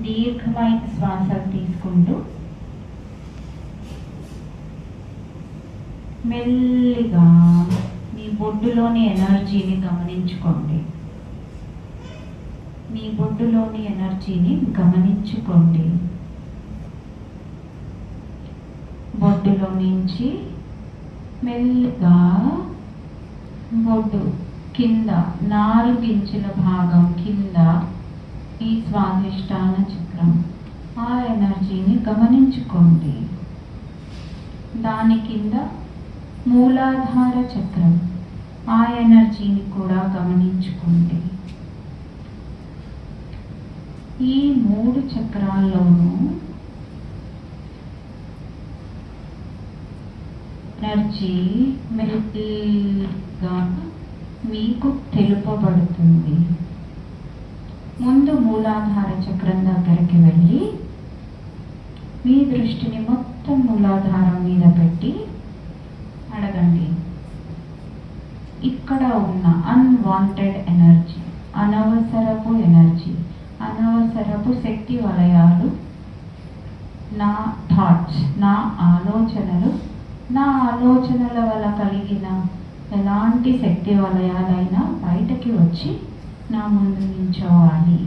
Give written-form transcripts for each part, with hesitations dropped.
దీర్ఘమైన శ్వాసలు తీసుకుంటూ మెల్లిగా మీ బొడ్డులోని ఎనర్జీని గమనించుకోండి. మీ బొడ్డులోని ఎనర్జీని గమనించుకోండి. బొడ్డులో నుంచి మెల్లిగా బొడ్డు కింద 4 ఇంచుల భాగం కింద ఈ స్వాధిష్టాన చక్రం, ఆ ఎనర్జీని గమనించుకోండి. దాని కింద మూలాధార చక్రం, ఆ ఎనర్జీని కూడా గమనించుకోండి. ఈ 3 చక్రాల్లోనూ ఎనర్జీ మెల్లిగా మీకు తెలుపబడుతుంది. ముందు మూలాధార చక్రం దగ్గరికి వెళ్ళి మీ దృష్టిని మొత్తం మూలాధారం మీద పెట్టి అడగండి, ఇక్కడ ఉన్న అన్వాంటెడ్ ఎనర్జీ, అనవసరపు ఎనర్జీ, అనవసరపు శక్తి వలయాలు, నా థాట్స్, నా ఆలోచనల వల్ల కలిగిన ఎలాంటి శక్తి వలయాలైనా బయటకి వచ్చి నా ముందు నించోవాలి.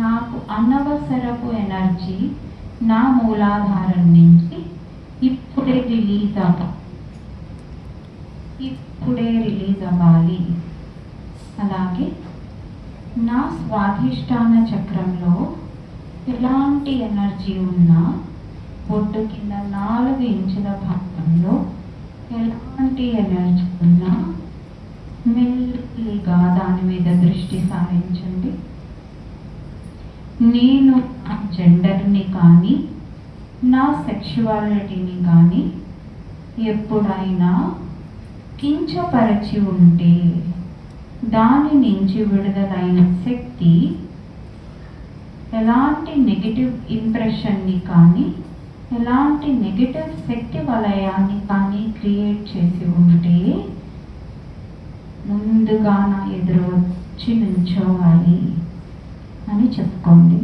నాకు అనవసరపు ఎనర్జీ నా మూలాధారం నుంచి ఇప్పుడే రిలీజ్ అవ్వాలి. అలాగే నా స్వాధిష్టాన చక్రంలో ఎలాంటి ఎనర్జీ ఉన్నా, బొడ్డు కింద 4 ఇంచుల భాగంలో ఎలాంటి ఎనర్జీ ఉన్నా మెల్లిగా దాని మీద దృష్టి సారించండి. నేను నా జెండర్ని కానీ నా సెక్షువాలిటీని కానీ ఎప్పుడైనా కించపరచి ఉంటే దాని నుంచి విడుదలైన శక్తి ఎలాంటి నెగిటివ్ ఇంప్రెషన్ని కానీ ఎలాంటి నెగిటివ్ శక్తి వలయాన్ని కానీ క్రియేట్ చేసి ఉంటే ముందుగా నా ఎదురు వచ్చి నిల్చోవాలి అని చెప్పుకోండి.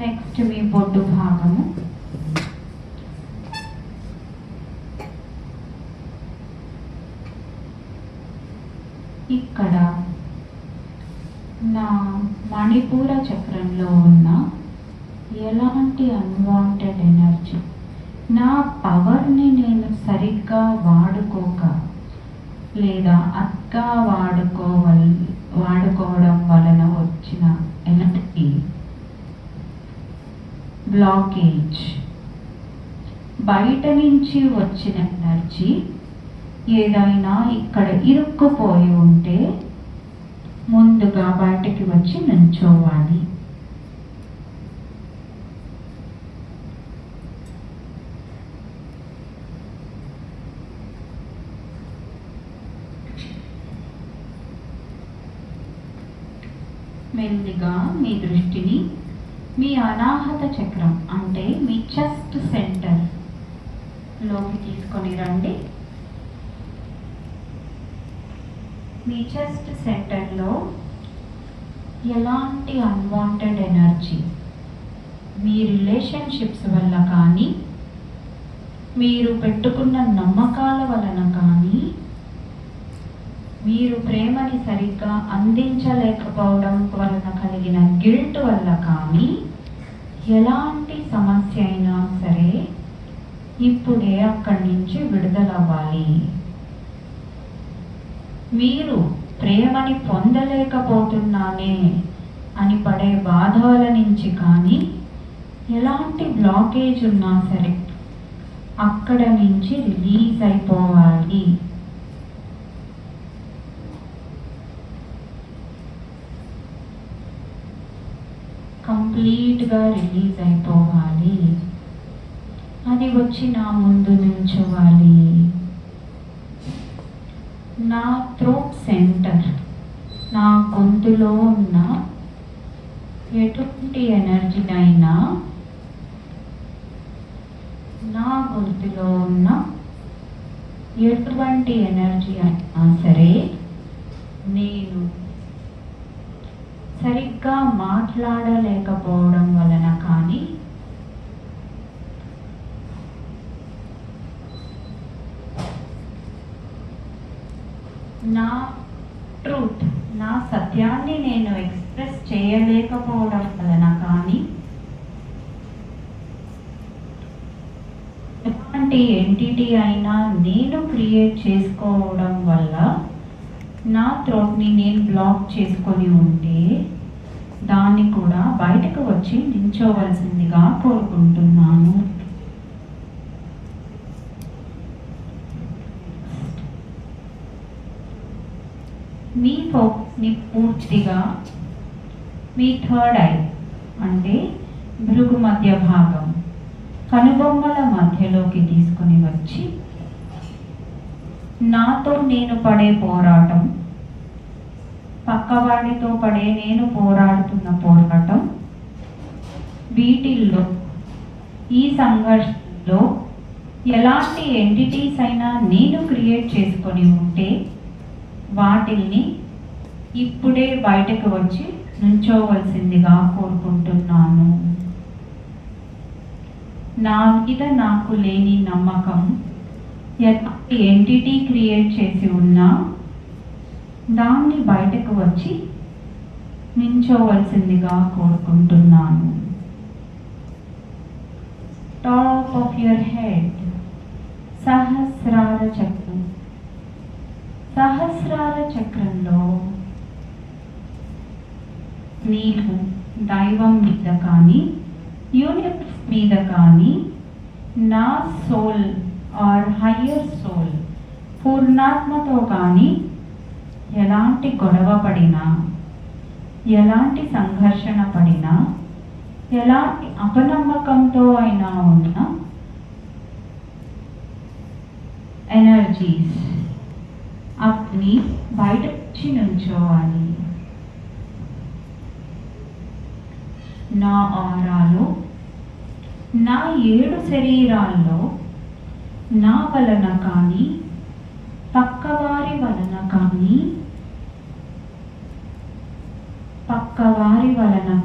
నెక్స్ట్ మీ బొడ్డు భాగము, ఇక్కడ నా మణిపూర చక్రంలో ఉన్న ఎలాంటి అన్వాంటెడ్ ఎనర్జీ, నా పవర్ని నేను సరిగ్గా వాడుకోక లేదా అతిగా వాడుకోవడం వలన వచ్చిన ఎనర్జీ బ్లాకేజ్, బయట నుంచి వచ్చిన ఎనర్జీ ఏదైనా ఇక్కడ ఇరుక్కుపోయి ఉంటే ముందుగా బయటకి వచ్చి నిల్చోవాలి. మెల్లిగా మీ దృష్టిని మీ అనాహత చక్రం అంటే మీ చెస్ట్ సెంటర్ లోకి తీసుకొని రండి. మీ చెస్ట్ సెంటర్లో ఎలాంటి అన్వాంటెడ్ ఎనర్జీ మీ రిలేషన్షిప్స్ వల్ల కానీ మీరు పెట్టుకున్న నమ్మకాల వలన కానీ మీరు ప్రేమని సరిగ్గా అందించలేకపోవడం వలన కలిగిన గిల్ట్ వల్ల కానీ ఎలాంటి సమస్య అయినా సరే ఇప్పుడే అక్కడి నుంచి విడుదలవ్వాలి. మీరు ప్రేమని పొందలేకపోతున్నానే అని పడే బాధల నుంచి కానీ ఎలాంటి బ్లాకేజ్ ఉన్నా సరే అక్కడ నుంచి రిలీజ్ అయిపోవాలి. కంప్లీట్గా రిలీజ్ అయిపోవాలి. అది వచ్చి నా ముందు నిల్చోవాలి. నా థ్రోట్ సెంటర్, నా గొంతులో ఉన్న ఎటువంటి ఎనర్జీనైనా నా గొంతులో ఉన్న ఎటువంటి ఎనర్జీ అయినా సరే నేను సరిగ్గా మాట్లాడలేకపోవడం వలన కానీ నా ట్రూత్, నా సత్యాన్ని నేను ఎక్స్ప్రెస్ చేయలేకపోవడం వలన కానీ ఎలాంటి ఎంటిటీ అయినా నేను క్రియేట్ చేసుకోవడం వల్ల నా థ్రోట్ని నేను బ్లాక్ చేసుకొని ఉంటే దాన్ని కూడా బయటకు వచ్చి నించోవలసిందిగా కోరుకుంటున్నాను. మీ ఫోకస్ని పూర్తిగా మీ థర్డ్ ఐ అంటే భృగు మధ్య భాగం కనుబొమ్మల మధ్యలోకి తీసుకొని వచ్చి నాతో నేను పడే పోరాటం, పక్కవాడితో పడే నేను పోరాడుతున్న పోరాటం, వీటిల్లో ఈ సంఘర్షణలో ఎలాంటి ఎంటిటీస్ అయినా నేను క్రియేట్ చేసుకొని ఉంటే వాటిల్ని ఇప్పుడే బయటకు వచ్చి నుంచోవలసిందిగా కోరుకుంటున్నాను. నా మీద నాకు లేని నమ్మకం ఎలాంటి ఎంటిటీ క్రియేట్ చేసి ఉన్నా దాన్ని బయటకు వచ్చి నించోవలసిందిగా కోరుకుంటున్నాను. టాప్ ఆఫ్ యువర్ హెడ్ సహస్రార చక్రం. సహస్రార చక్రంలో నీకు దైవం మీద కానీ యూనివర్స్ మీద కానీ నా సోల్ ఆర్ హయ్యర్ సోల్ పూర్ణాత్మతో కానీ ఎలాంటి గొడవ పడినా, ఎలాంటి సంఘర్షణ పడినా, ఎలాంటి అపనమ్మకంతో అయినా ఉన్న ఎనర్జీస్ అవి బయట వచ్చి నుంచోవాలి. నా ఆరాలో, నా 7 శరీరాల్లో నా వలన కానీ పక్కవారి వలన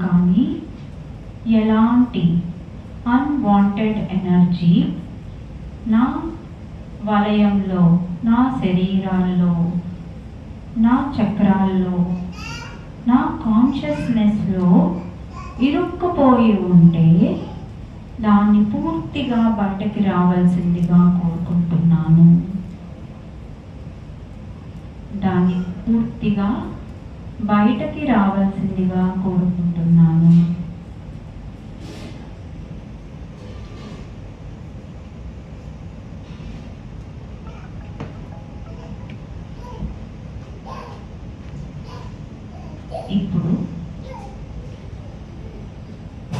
కానీ ఎలాంటి అన్వాంటెడ్ ఎనర్జీ నా వలయంలో, నా శరీరాల్లో, నా చక్రాల్లో, నా కాన్షియస్నెస్లో ఇరుక్కుపోయి ఉంటే దాన్ని పూర్తిగా బయటకి రావాల్సిందిగా కోరుకుంటున్నాను. దాన్ని పూర్తిగా బయటకి రావాల్సిందిగా కోరుకుంటున్నాను. ఇప్పుడు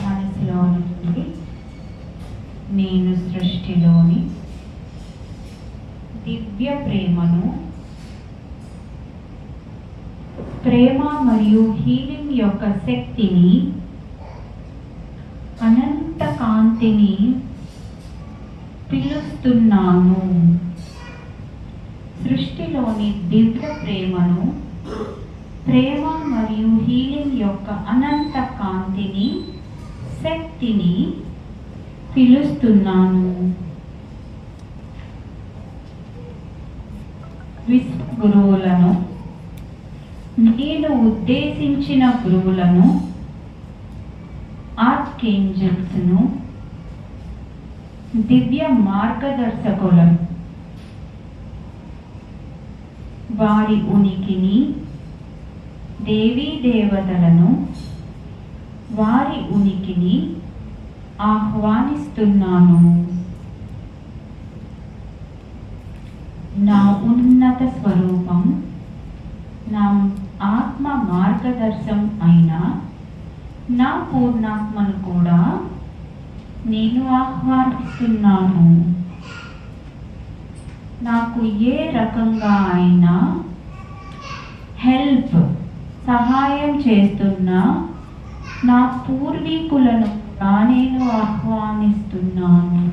మనసులో నుండి నేను సృష్టిలోని దివ్య ప్రేమ మరియు హీలింగ్ యొక్క శక్తిని, అనంత కాంతిని పిలుస్తున్నాను. సృష్టిలోని దివ్య ప్రేమ మరియు హీలింగ్ యొక్క అనంత కాంతిని, శక్తిని పిలుస్తున్నాను. విశ్వ గురువులను, నేను ఉద్దేశించిన గురువులను, ఆర్కేంజల్స్ను, దివ్య మార్గదర్శకులను, వారి ఉనికిని, దేవీ దేవతలను, వారి ఉనికిని ఆహ్వానిస్తున్నాను. నా ఉన్నత స్వరూపం, నా ఆత్మ మార్గదర్శం అయిన నా పూర్ణాత్మను కూడా నేను ఆహ్వానిస్తున్నాను. నాకు ఏ రకంగా అయినా సహాయం చేస్తున్న నా పూర్వీకులను కూడా నేను ఆహ్వానిస్తున్నాను.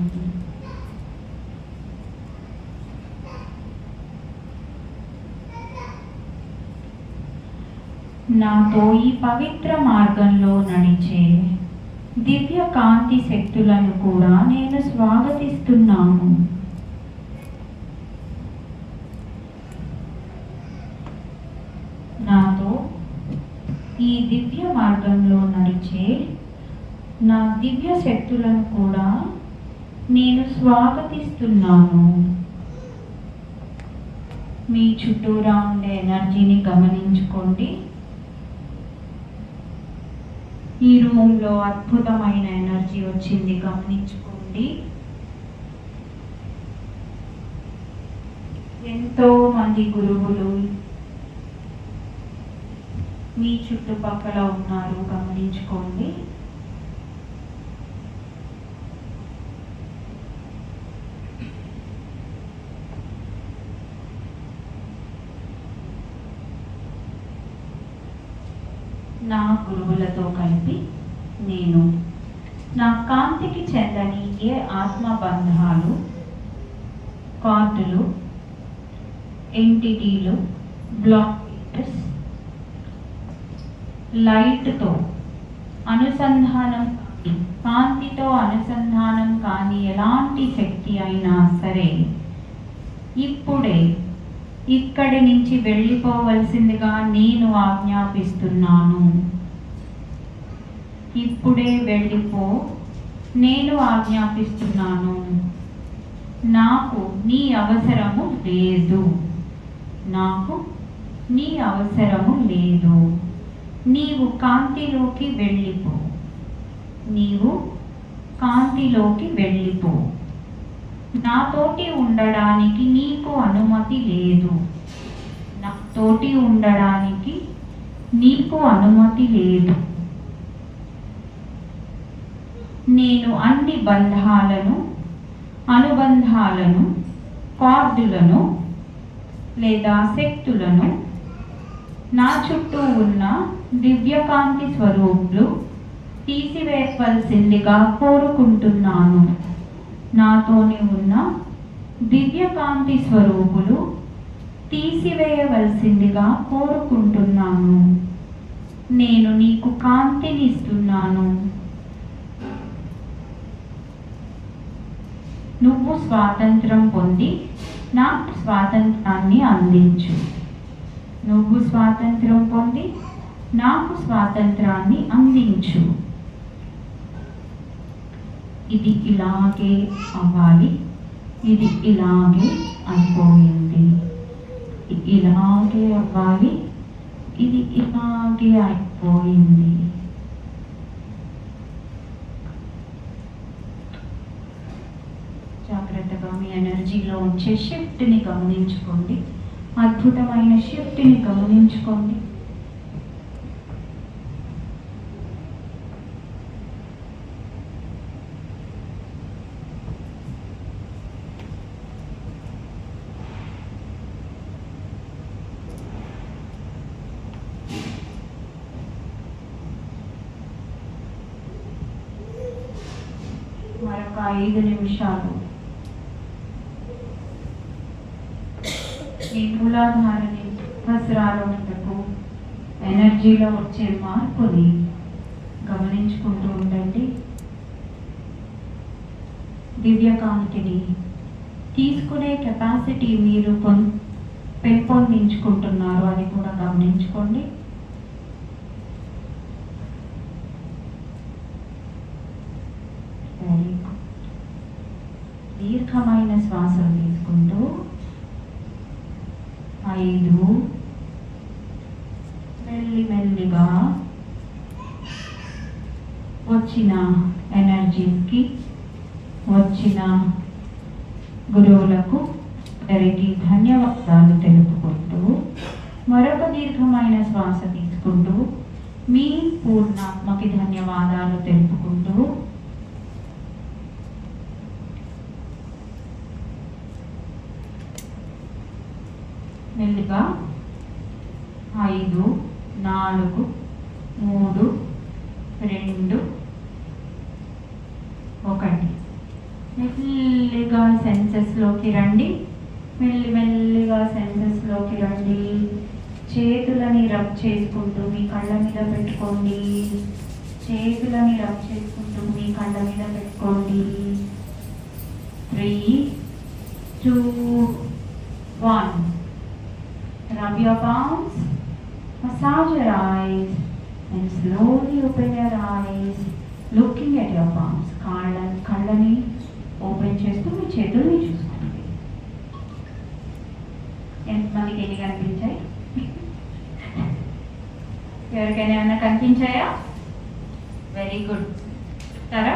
నాతో ఈ పవిత్ర మార్గంలో నడిచే దివ్య కాంతి శక్తులను కూడా నేను స్వాగతిస్తున్నాను. నాతో ఈ దివ్య మార్గంలో నడిచే నా దివ్య శక్తులను కూడా నేను స్వాగతిస్తున్నాను. మీ చుట్టూరా ఉండే ఎనర్జీని గమనించుకోండి. ఈ రూమ్లో అద్భుతమైన ఎనర్జీ వచ్చింది, గమనించుకోండి. ఎంతో మంది గురువులు మీ చుట్టుపక్కల ఉన్నారు, గమనించుకోండి. నా గురువులతో కలిపి నేను నా కాంతికి చెందని ఏ ఆత్మబంధాలు, కార్డులు, ఎంటిటీలు, బ్లాకేజెస్, లైట్తో అనుసంధానం కానీ, కాంతితో అనుసంధానం కానీ ఎలాంటి శక్తి అయినా సరే ఇప్పుడే ఇక్కడి నుంచి వెళ్ళిపోవలసిందిగా నేను ఆజ్ఞాపిస్తున్నాను. ఇప్పుడే వెళ్ళిపో, నేను ఆజ్ఞాపిస్తున్నాను. నాకు నీ అవసరము లేదు, నాకు నీ అవసరము లేదు. నీవు కాంతిలోకి వెళ్ళిపో, నీవు కాంతిలోకి వెళ్ళిపో. నాతోటి ఉండడానికి నీకు అనుమతి లేదు, నాతోటి ఉండడానికి నీకు అనుమతి లేదు. నేను అన్ని బంధాలను, అనుబంధాలను, కార్డులను లేదా శక్తులను నా చుట్టూ ఉన్న దివ్యకాంతి స్వరూపులు తీసివేయవలసిందిగా కోరుకుంటున్నాను. నాతోని ఉన్న దివ్యకాంతి స్వరూపులు తీసివేయవలసిందిగా కోరుకుంటున్నాను. నేను నీకు కాంతిని ఇస్తున్నాను. నువ్వు స్వాతంత్రం పొంది నాకు స్వాతంత్రాన్ని అందించు. నువ్వు స్వాతంత్రం పొంది నాకు స్వాతంత్రాన్ని అందించు. ఇది ఇలాగే అవ్వాలి, ఇది ఇలాగే అయిపోయింది. ఇలాగే అవ్వాలి, ఇది ఇలాగే అయిపోయింది. జాగ్రత్తగా మీ ఎనర్జీలో ఉంచే షిఫ్ట్ని గమనించుకోండి, అద్భుతమైన షిఫ్ట్ని గమనించుకోండి. మరొక 5 నిమిషాలు ఈ మూలాధారని వస్త్రాలకు ఎనర్జీలో వచ్చే మార్పుని గమనించుకుంటూ ఉండండి. దివ్యకాంతిని తీసుకునే కెపాసిటీ మీరు పెంపొందించుకుంటున్నారు, అది కూడా గమనించుకోండి. దీర్ఘమైన శ్వాసలు తీసుకుంటూ 5 మెల్లిమెల్లిగా వచ్చిన ఎనర్జీస్కి, వచ్చిన గురువులకు అందరికీ ధన్యవాదాలు తెలుపుకుంటూ మరొక దీర్ఘమైన శ్వాస తీసుకుంటూ మీ పూర్ణాత్మకి ధన్యవాదాలు తెలుపుకుంటూ మెల్లిగా 5, 4, 3, 2, 1 మెల్లిగా సెన్సెస్లోకి రండి. మెల్లిమెల్లిగా సెన్సెస్లోకి రండి. చేతులని రబ్ చేసుకుంటూ మీ కళ్ళ మీద పెట్టుకోండి. చేతులని రబ్ చేసుకుంటూ మీ కళ్ళ మీద పెట్టుకోండి. 3, 2, 1. Rub your palms, massage your eyes, and slowly open your eyes, looking at your palms. కళ్ళని ఓపెన్ చేస్తూ మీ చేతుల్ని చూసుకోండి. ఎంతమందికి ఎన్ని కనిపించాయి? ఎవరికైనా ఏమైనా కనిపించాయా? Very good. చెప్తారా?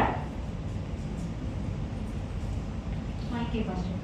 మైకే ఫస్ట్.